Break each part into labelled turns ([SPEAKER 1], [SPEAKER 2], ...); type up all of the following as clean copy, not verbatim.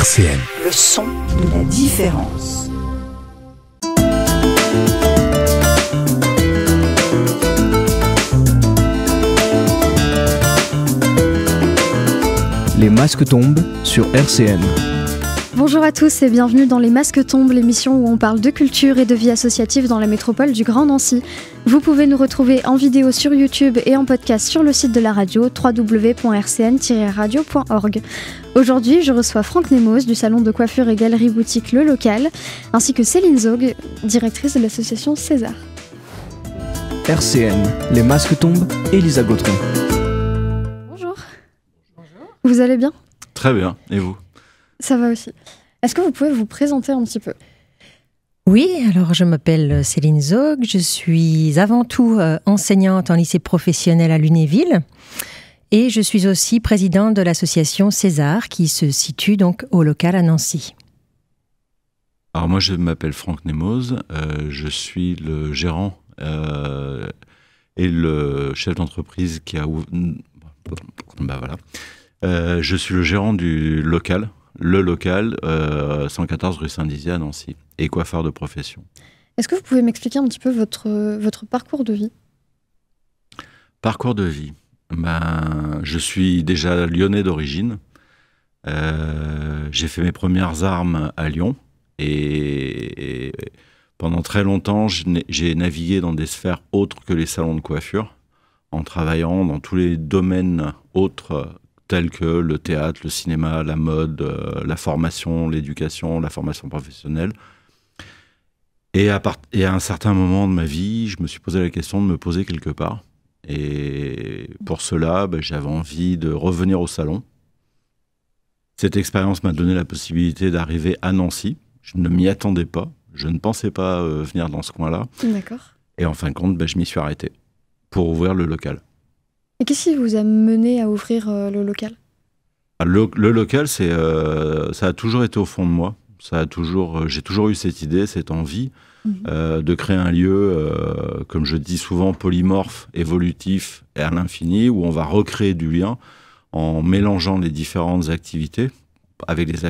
[SPEAKER 1] RCN.
[SPEAKER 2] Le son de la différence.
[SPEAKER 3] Les masques tombent sur RCN.
[SPEAKER 4] Bonjour à tous et bienvenue dans Les Masques tombent, l'émission où on parle de culture et de vie associative dans la métropole du Grand Nancy. Vous pouvez nous retrouver en vidéo sur YouTube et en podcast sur le site de la radio www.rcn-radio.org. Aujourd'hui, je reçois Franck Nemos du salon de coiffure et galerie boutique Le Local, ainsi que Céline Zog, directrice de l'association César.
[SPEAKER 3] RCN, Les masques tombent, Elisa Gautron.
[SPEAKER 4] Bonjour. Vous allez bien ?
[SPEAKER 5] Très bien, et vous ?
[SPEAKER 4] Ça va aussi. Est-ce que vous pouvez vous présenter un petit peu ?
[SPEAKER 6] Oui, alors je m'appelle Céline Zog, je suis avant tout enseignante en lycée professionnel à Lunéville et je suis aussi présidente de l'association César qui se situe donc au Local à Nancy.
[SPEAKER 5] Alors moi je m'appelle Franck Nemos, je suis le gérant et le chef d'entreprise qui a ouvert... je suis le gérant du Local. Le Local, 114 rue Saint-Dizier à Nancy, et coiffeur de profession.
[SPEAKER 4] Est-ce que vous pouvez m'expliquer un petit peu votre parcours de vie ?
[SPEAKER 5] Parcours de vie. Je suis déjà lyonnais d'origine. J'ai fait mes premières armes à Lyon, et pendant très longtemps, j'ai navigué dans des sphères autres que les salons de coiffure, en travaillant dans tous les domaines autres tels que le théâtre, le cinéma, la mode, la formation, l'éducation, la formation professionnelle. Et à un certain moment de ma vie, je me suis posé la question de me poser quelque part. Et pour cela, j'avais envie de revenir au salon. Cette expérience m'a donné la possibilité d'arriver à Nancy. Je ne m'y attendais pas. Je ne pensais pas venir dans ce coin-là.
[SPEAKER 4] D'accord.
[SPEAKER 5] Et en fin de compte, je m'y suis arrêté pour ouvrir le Local.
[SPEAKER 4] Et qu'est-ce qui vous a mené à ouvrir le Local ?
[SPEAKER 5] Le Local, ça a toujours été au fond de moi. J'ai toujours eu cette idée, cette envie de créer un lieu, comme je dis souvent, polymorphe, évolutif et à l'infini, où on va recréer du lien en mélangeant les différentes activités, avec des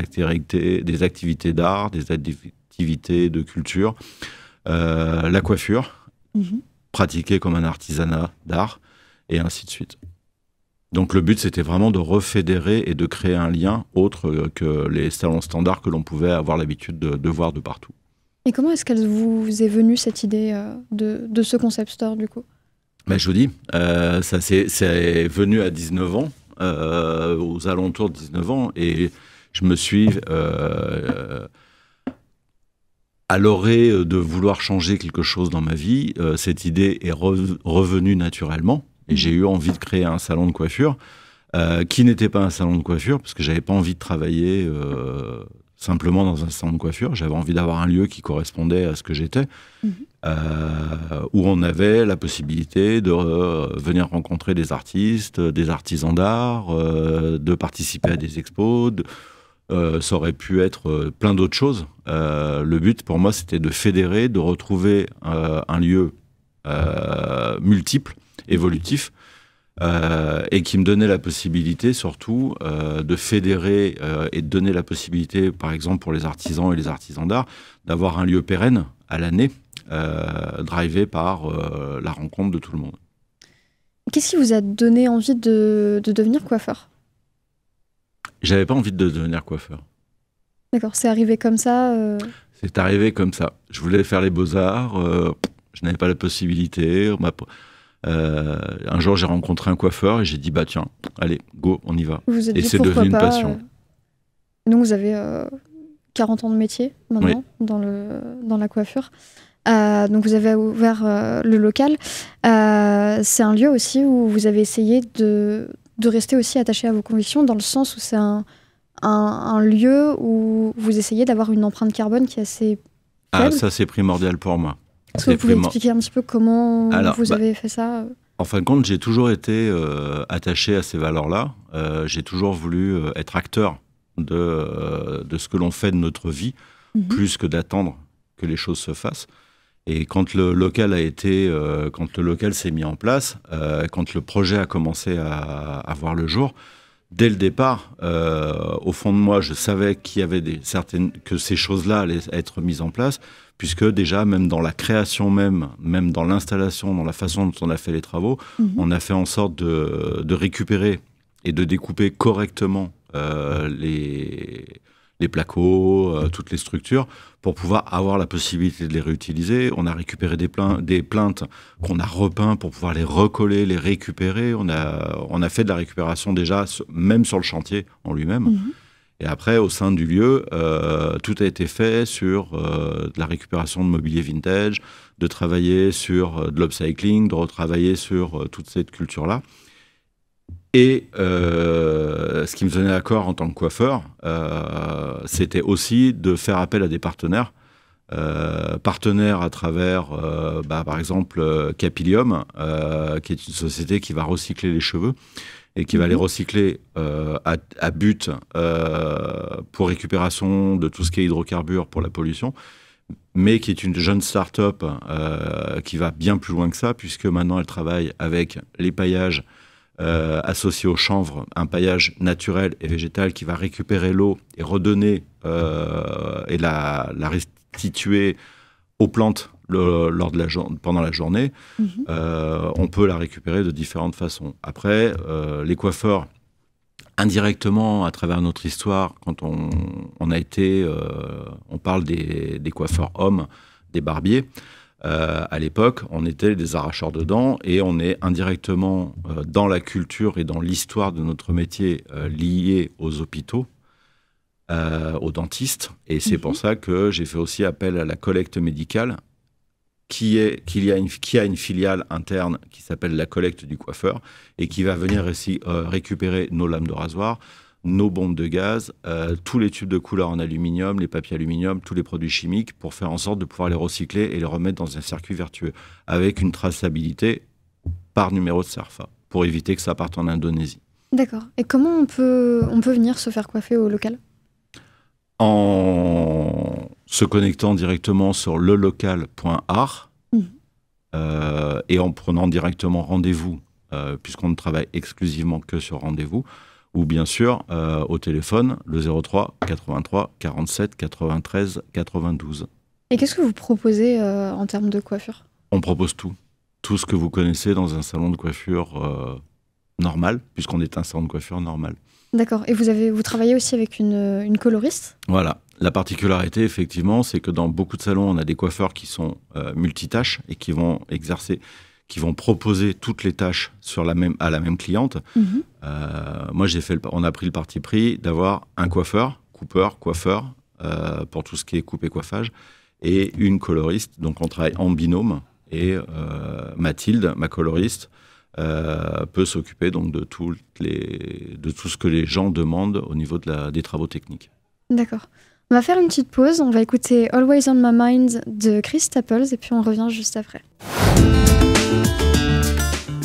[SPEAKER 5] activités d'art, des activités de culture, la coiffure, pratiquée comme un artisanat d'art, et ainsi de suite. Donc le but, c'était vraiment de refédérer et de créer un lien autre que les salons standards que l'on pouvait avoir l'habitude de voir de partout.
[SPEAKER 4] Et comment est-ce qu'elle vous est venue cette idée de ce concept store du coup ?
[SPEAKER 5] Je vous dis, c'est venu à 19 ans, aux alentours de 19 ans, et je me suis... à l'orée de vouloir changer quelque chose dans ma vie, cette idée est revenue naturellement. Et j'ai eu envie de créer un salon de coiffure qui n'était pas un salon de coiffure, parce que j'avais pas envie de travailler simplement dans un salon de coiffure. J'avais envie d'avoir un lieu qui correspondait à ce que j'étais, où on avait la possibilité de venir rencontrer des artistes, des artisans d'art, de participer à des expos. Ça aurait pu être plein d'autres choses. Le but pour moi, c'était de fédérer, de retrouver un lieu multiple, évolutif, et qui me donnait la possibilité surtout de fédérer et de donner la possibilité, par exemple pour les artisans et les artisans d'art, d'avoir un lieu pérenne à l'année, drivé par la rencontre de tout le monde.
[SPEAKER 4] Qu'est-ce qui vous a donné envie de devenir coiffeur ?
[SPEAKER 5] J'avais pas envie de devenir coiffeur.
[SPEAKER 4] D'accord, c'est arrivé comme ça
[SPEAKER 5] C'est arrivé comme ça. Je voulais faire les beaux-arts, je n'avais pas la possibilité. Un jour, j'ai rencontré un coiffeur et j'ai dit, tiens, allez, go, on y va. Et c'est devenu une passion.
[SPEAKER 4] Donc, vous avez 40 ans de métier maintenant, oui, dans la coiffure. Donc, vous avez ouvert le Local. C'est un lieu aussi où vous avez essayé de rester aussi attaché à vos convictions, dans le sens où c'est un lieu où vous essayez d'avoir une empreinte carbone qui est assez faible.
[SPEAKER 5] Ça, c'est primordial pour moi.
[SPEAKER 4] Est-ce que vous pouvez expliquer un petit peu comment vous avez fait ça ?
[SPEAKER 5] En fin de compte, j'ai toujours été attaché à ces valeurs-là. J'ai toujours voulu être acteur de ce que l'on fait de notre vie, plus que d'attendre que les choses se fassent. Et quand le Local s'est mis en place, quand le projet a commencé à voir le jour, dès le départ, au fond de moi, je savais qu'il y avait que ces choses-là allaient être mises en place, puisque déjà, même dans la création même dans l'installation, dans la façon dont on a fait les travaux, on a fait en sorte de récupérer et de découper correctement les placos, toutes les structures, pour pouvoir avoir la possibilité de les réutiliser. On a récupéré des plaintes qu'on a repeints pour pouvoir les recoller, les récupérer. On a fait de la récupération déjà, même sur le chantier en lui-même. Et après, au sein du lieu, tout a été fait sur de la récupération de mobilier vintage, de travailler sur de l'upcycling, de retravailler sur toute cette culture-là. Et ce qui me tenait à cœur en tant que coiffeur, c'était aussi de faire appel à des partenaires. Partenaires à travers, par exemple, Capilium, qui est une société qui va recycler les cheveux et qui va les recycler à but pour récupération de tout ce qui est hydrocarbures pour la pollution, mais qui est une jeune start-up qui va bien plus loin que ça, puisque maintenant elle travaille avec les paillages associé au chanvre, un paillage naturel et végétal qui va récupérer l'eau et redonner et la restituer aux plantes pendant la journée. On peut la récupérer de différentes façons. Après, les coiffeurs, indirectement, à travers notre histoire, quand on a été... on parle des coiffeurs hommes, des barbiers. À l'époque, on était des arracheurs de dents et on est indirectement dans la culture et dans l'histoire de notre métier lié aux hôpitaux, aux dentistes. Et c'est pour ça que j'ai fait aussi appel à la collecte médicale, qui a une filiale interne qui s'appelle la collecte du coiffeur et qui va venir ici récupérer nos lames de rasoir, nos bombes de gaz, tous les tubes de couleur en aluminium, les papiers aluminium, tous les produits chimiques, pour faire en sorte de pouvoir les recycler et les remettre dans un circuit vertueux, avec une traçabilité par numéro de CERFA, pour éviter que ça parte en Indonésie.
[SPEAKER 4] D'accord. Et comment on peut venir se faire coiffer au local ?
[SPEAKER 5] En se connectant directement sur lelocal.art et en prenant directement rendez-vous, puisqu'on ne travaille exclusivement que sur rendez-vous, ou bien sûr au téléphone, le 03 83 47 93 92. Et
[SPEAKER 4] qu'est-ce que vous proposez en termes de coiffure ?
[SPEAKER 5] On propose tout. Tout ce que vous connaissez dans un salon de coiffure normal, puisqu'on est un salon de coiffure normal.
[SPEAKER 4] D'accord. Et vous travaillez aussi avec une coloriste ? Voilà.
[SPEAKER 5] La particularité, effectivement, c'est que dans beaucoup de salons, on a des coiffeurs qui sont multitâches et qui vont proposer toutes les tâches à la même cliente. Moi, on a pris le parti pris d'avoir un coiffeur, coiffeur, pour tout ce qui est coupe et coiffage, et une coloriste. Donc, on travaille en binôme. Et Mathilde, ma coloriste, peut s'occuper donc de tout ce que les gens demandent au niveau des travaux techniques.
[SPEAKER 4] D'accord. On va faire une petite pause. On va écouter Always on My Mind de Chris Staples et puis on revient juste après.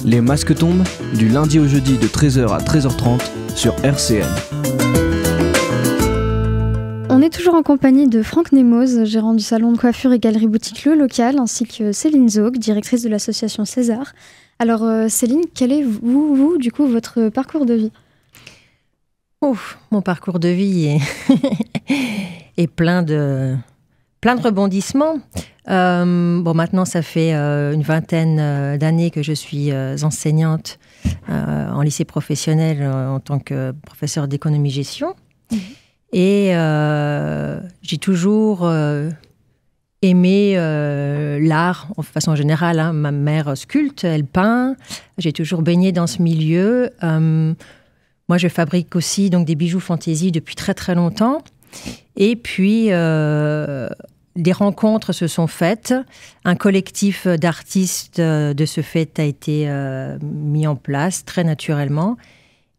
[SPEAKER 3] Les masques tombent du lundi au jeudi de 13h à 13h30 sur RCN.
[SPEAKER 4] On est toujours en compagnie de Franck Nemoz, gérant du salon de coiffure et galerie boutique Le Local, ainsi que Céline Zog, directrice de l'association César. Alors Céline, quel est du coup, votre parcours de vie ?
[SPEAKER 6] Mon parcours de vie est plein de rebondissements. Maintenant, ça fait une vingtaine d'années que je suis enseignante en lycée professionnel en tant que professeure d'économie-gestion. Et j'ai toujours aimé l'art, de façon générale. Ma mère sculpte, elle peint. J'ai toujours baigné dans ce milieu. Moi, je fabrique aussi donc, des bijoux fantaisie depuis très, très longtemps. Et puis, des rencontres se sont faites. Un collectif d'artistes, de ce fait, a été mis en place très naturellement.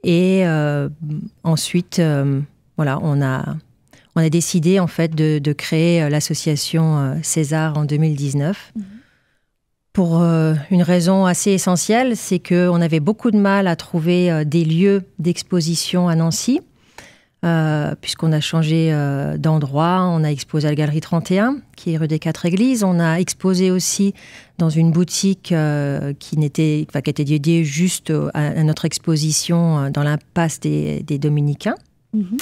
[SPEAKER 6] Et ensuite, on a décidé, en fait, de créer l'association César en 2019. Pour une raison assez essentielle, c'est qu'on avait beaucoup de mal à trouver des lieux d'exposition à Nancy. puisqu'on a changé d'endroit. On a exposé à la Galerie 31, qui est rue des Quatre Églises. On a exposé aussi dans une boutique qui était dédiée juste à notre exposition dans l'impasse des Dominicains. Mm-hmm.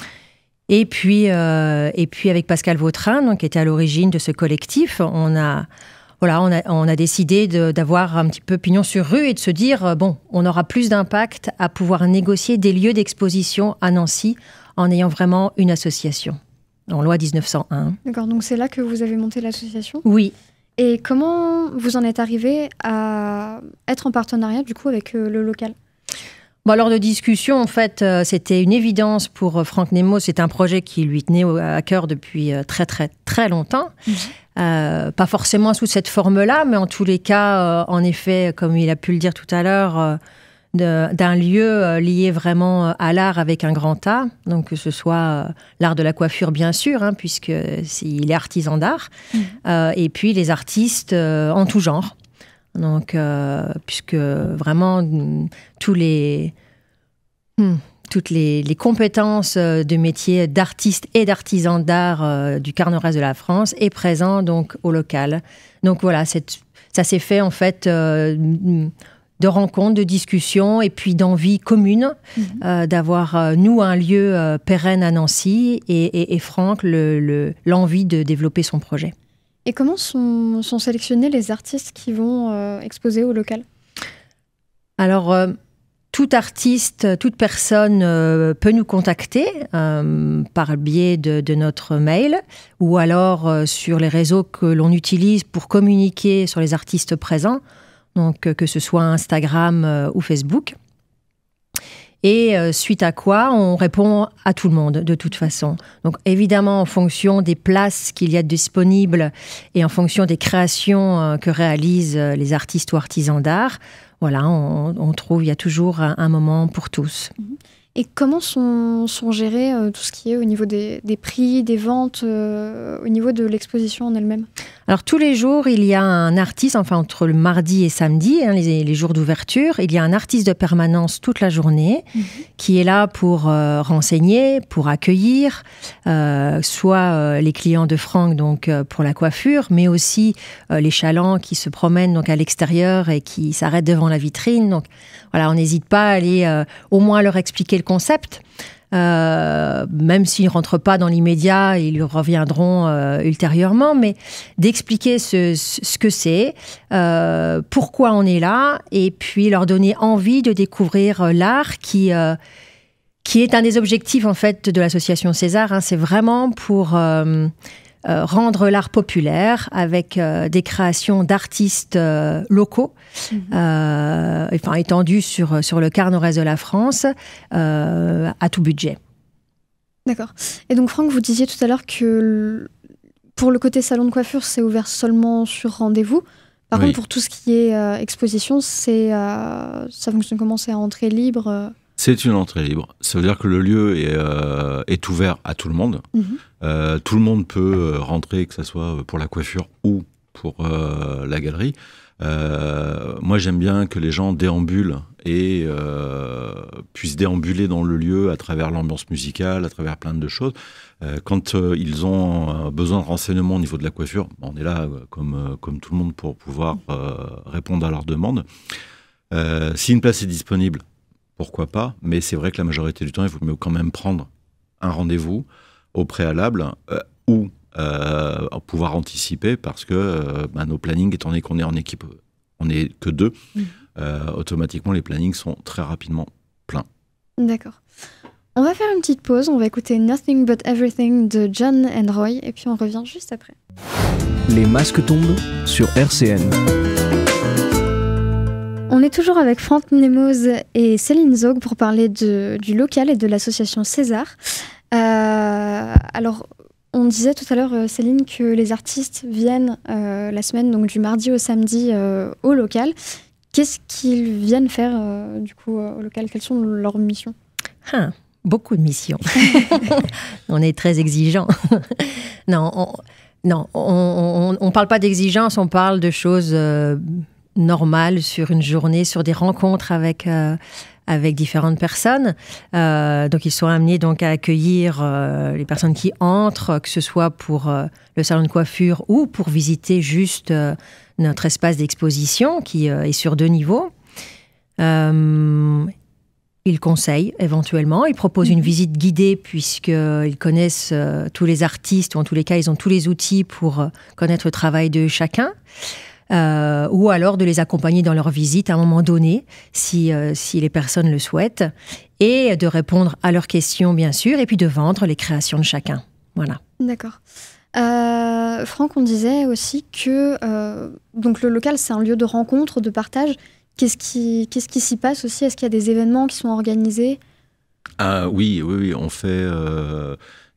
[SPEAKER 6] Et puis avec Pascal Vautrin, donc, qui était à l'origine de ce collectif, on a décidé d'avoir un petit peu pignon sur rue et de se dire, on aura plus d'impact à pouvoir négocier des lieux d'exposition à Nancy en ayant vraiment une association, en loi 1901.
[SPEAKER 4] D'accord, donc c'est là que vous avez monté l'association ?
[SPEAKER 6] Oui.
[SPEAKER 4] Et comment vous en êtes arrivé à être en partenariat, du coup, avec le local ?
[SPEAKER 6] Lors de discussions, en fait, c'était une évidence pour Franck Nemo. C'est un projet qui lui tenait à cœur depuis très, très, très longtemps. Mmh. Pas forcément sous cette forme-là, mais en tous les cas, en effet, comme il a pu le dire tout à l'heure, d'un lieu lié vraiment à l'art avec un grand A. Donc, que ce soit l'art de la coiffure, bien sûr, puisqu'il est artisan d'art. Mmh. Et puis, les artistes en tout genre. Donc, puisque vraiment toutes les compétences de métier d'artiste et d'artisan d'art du quart nord-est de la France est présent donc au local. Donc voilà, ça s'est fait en fait de rencontres, de discussions et puis d'envie commune d'avoir nous un lieu pérenne à Nancy et Franck l'envie de développer son projet.
[SPEAKER 4] Et comment sont sélectionnés les artistes qui vont exposer au local ?
[SPEAKER 6] Alors, tout artiste, toute personne peut nous contacter par le biais de notre mail ou alors sur les réseaux que l'on utilise pour communiquer sur les artistes présents, donc que ce soit Instagram ou Facebook. Et suite à quoi, on répond à tout le monde, de toute façon. Donc, évidemment, en fonction des places qu'il y a disponibles et en fonction des créations que réalisent les artistes ou artisans d'art, voilà, on trouve, il y a toujours un moment pour tous. Et
[SPEAKER 4] comment sont gérés tout ce qui est au niveau des prix, des ventes, au niveau de l'exposition en elle-même ?
[SPEAKER 6] Alors, tous les jours, il y a un artiste, enfin, entre le mardi et samedi, les jours d'ouverture, il y a un artiste de permanence toute la journée qui est là pour renseigner, pour accueillir, soit les clients de Franck, donc pour la coiffure, mais aussi les chalands qui se promènent donc, à l'extérieur et qui s'arrêtent devant la vitrine. Donc, voilà, on n'hésite pas à aller au moins leur expliquer le concept. Même s'ils ne rentrent pas dans l'immédiat, ils reviendront ultérieurement, mais d'expliquer ce que c'est, pourquoi on est là, et puis leur donner envie de découvrir l'art qui est un des objectifs en fait de l'association César. C'est vraiment pour rendre l'art populaire avec des créations d'artistes locaux, étendus sur le quart nord-est de la France, à tout budget.
[SPEAKER 4] D'accord. Et donc Franck, vous disiez tout à l'heure que pour le côté salon de coiffure, c'est ouvert seulement sur rendez-vous. Par contre, pour tout ce qui est exposition, ça fonctionne comment ? C'est à entrée libre
[SPEAKER 5] C'est une entrée libre. Ça veut dire que le lieu est ouvert à tout le monde. Tout le monde peut rentrer, que ce soit pour la coiffure ou pour la galerie. Moi, j'aime bien que les gens déambulent et puissent déambuler dans le lieu à travers l'ambiance musicale, à travers plein de choses. Quand ils ont besoin de renseignements au niveau de la coiffure, on est là comme tout le monde pour pouvoir répondre à leurs demandes. Si une place est disponible, pourquoi pas, mais c'est vrai que la majorité du temps, il faut mieux quand même prendre un rendez-vous au préalable ou pouvoir anticiper parce que nos plannings, étant donné qu'on est en équipe, on n'est que 2, automatiquement les plannings sont très rapidement pleins.
[SPEAKER 4] D'accord. On va faire une petite pause, on va écouter Nothing But Everything de John and Roy et puis on revient juste après.
[SPEAKER 3] Les masques tombent sur RCN.
[SPEAKER 4] On est toujours avec Franck Nemoz et Céline Zog pour parler du local et de l'association César. Alors, on disait tout à l'heure, Céline, que les artistes viennent la semaine, donc du mardi au samedi, au local. Qu'est-ce qu'ils viennent faire du coup au local ? Quelles sont leurs missions ?
[SPEAKER 6] Beaucoup de missions. On est très exigeants. Non, on parle pas d'exigence, on parle de choses normales sur une journée, sur des rencontres avec avec différentes personnes. Donc, ils sont amenés donc, à accueillir les personnes qui entrent, que ce soit pour le salon de coiffure ou pour visiter juste notre espace d'exposition qui est sur 2 niveaux. Ils conseillent éventuellement, ils proposent une visite guidée puisqu'ils connaissent tous les artistes, ou en tous les cas, ils ont tous les outils pour connaître le travail de chacun. Ou alors de les accompagner dans leur visite à un moment donné, si les personnes le souhaitent, et de répondre à leurs questions, bien sûr, et puis de vendre les créations de chacun. Voilà.
[SPEAKER 4] D'accord. Franck, on disait aussi que donc le local, c'est un lieu de rencontre, de partage. Qu'est-ce qui s'y passe aussi? Est-ce qu'il y a des événements qui sont organisés?
[SPEAKER 5] Oui, on fait...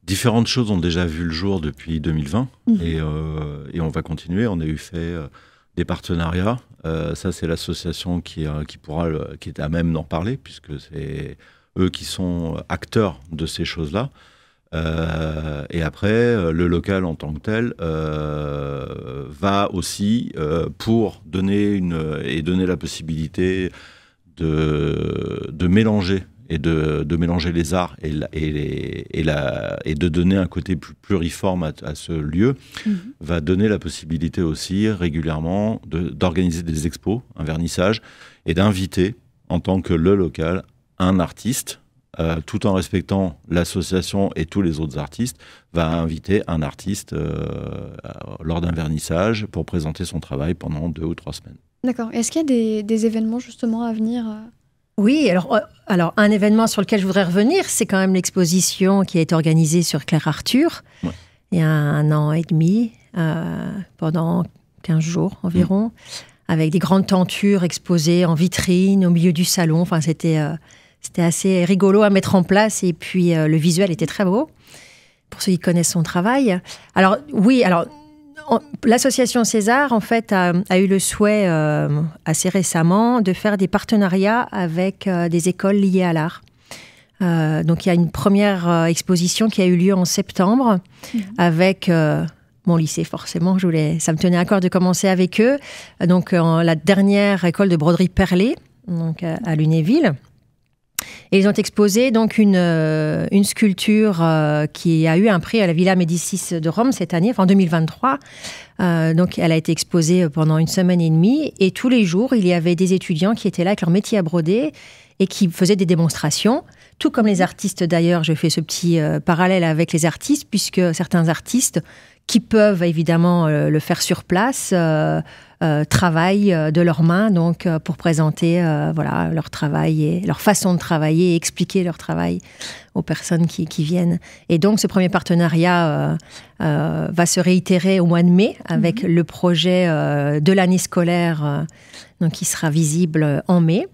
[SPEAKER 5] différentes choses ont déjà vu le jour depuis 2020 et on va continuer. On a eu fait des partenariats. Ça, c'est l'association qui est à même d'en parler puisque c'est eux qui sont acteurs de ces choses-là. Et après, le local en tant que tel va aussi pour donner la possibilité de mélanger et de mélanger les arts et de donner un côté plus pluriforme à ce lieu, va donner la possibilité aussi régulièrement d'organiser des expos, un vernissage, et d'inviter en tant que le local un artiste, tout en respectant l'association et tous les autres artistes, va inviter un artiste lors d'un vernissage pour présenter son travail pendant 2 ou 3 semaines.
[SPEAKER 4] D'accord. Est-ce qu'il y a des événements justement à venir
[SPEAKER 6] Oui, alors un événement sur lequel je voudrais revenir, c'est quand même l'exposition qui a été organisée sur Claire Arthur il y a 1 an et demi, pendant 15 jours environ, avec des grandes tentures exposées en vitrine, au milieu du salon. Enfin, c'était assez rigolo à mettre en place et puis le visuel était très beau pour ceux qui connaissent son travail. Alors oui, l'association César en fait a eu le souhait assez récemment de faire des partenariats avec des écoles liées à l'art. Donc il y a une première exposition qui a eu lieu en septembre avec mon lycée forcément. Ça me tenait à cœur de commencer avec eux. Donc la dernière école de broderie Perlée, donc à Lunéville. Et ils ont exposé donc une sculpture qui a eu un prix à la Villa Médicis de Rome cette année, en 2023. Donc elle a été exposée pendant 1 semaine et demie et tous les jours, il y avait des étudiants qui étaient là avec leur métier à broder et qui faisaient des démonstrations. Tout comme les artistes d'ailleurs, je fais ce petit parallèle avec les artistes puisque certains artistes qui peuvent évidemment le faire sur place travaillent de leurs mains donc pour présenter leur travail et leur façon de travailler et expliquer leur travail aux personnes qui viennent. Et donc ce premier partenariat va se réitérer au mois de mai avec le projet de l'année scolaire donc qui sera visible en mai.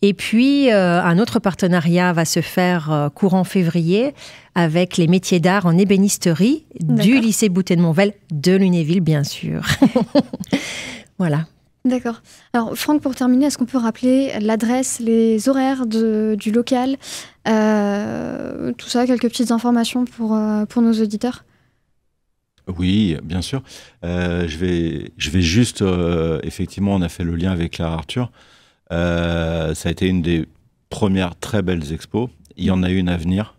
[SPEAKER 6] Et puis, un autre partenariat va se faire courant février avec les métiers d'art en ébénisterie du lycée Boutet-de-Monvel de Lunéville, bien sûr. Voilà.
[SPEAKER 4] D'accord. Alors, Franck, pour terminer, est-ce qu'on peut rappeler l'adresse, les horaires du local, tout ça, quelques petites informations pour nos auditeurs?
[SPEAKER 5] Oui, bien sûr. Je vais juste, effectivement, on a fait le lien avec Claire Arthur. Ça a été une des premières très belles expos. Il y en a une à venir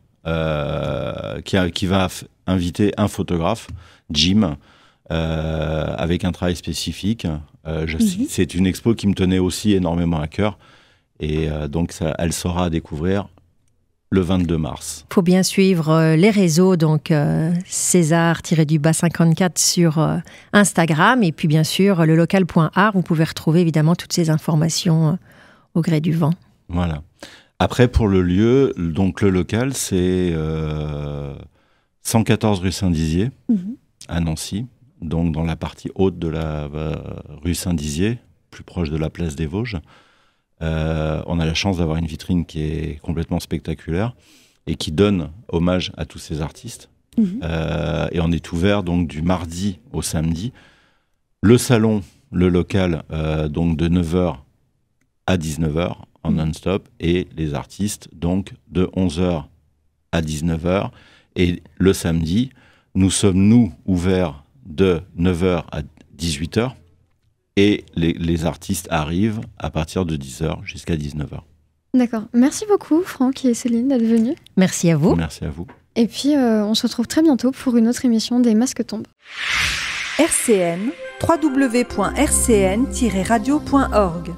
[SPEAKER 5] qui va inviter un photographe, Jim, avec un travail spécifique. C'est une expo qui me tenait aussi énormément à cœur. Et donc, elle sera à découvrir le 22 mars.
[SPEAKER 6] Il faut bien suivre les réseaux, donc César-54 sur Instagram et puis bien sûr le local.art. Vous pouvez retrouver évidemment toutes ces informations au gré du vent.
[SPEAKER 5] Voilà. Après, pour le lieu, donc le local, c'est 114 rue Saint-Dizier à Nancy, donc dans la partie haute de la rue Saint-Dizier, plus proche de la place des Vosges. On a la chance d'avoir une vitrine qui est complètement spectaculaire et qui donne hommage à tous ces artistes. Et on est ouvert donc du mardi au samedi. Le salon, le local, donc de 9h à 19h en non-stop et les artistes donc de 11h à 19h. Et le samedi, nous sommes ouverts de 9h à 18h. Et les artistes arrivent à partir de 10h jusqu'à 19h.
[SPEAKER 4] D'accord. Merci beaucoup, Franck et Céline, d'être venus.
[SPEAKER 6] Merci à vous.
[SPEAKER 5] Merci à vous.
[SPEAKER 4] Et puis, on se retrouve très bientôt pour une autre émission des Masques tombent.
[SPEAKER 2] RCN, www.rcn-radio.org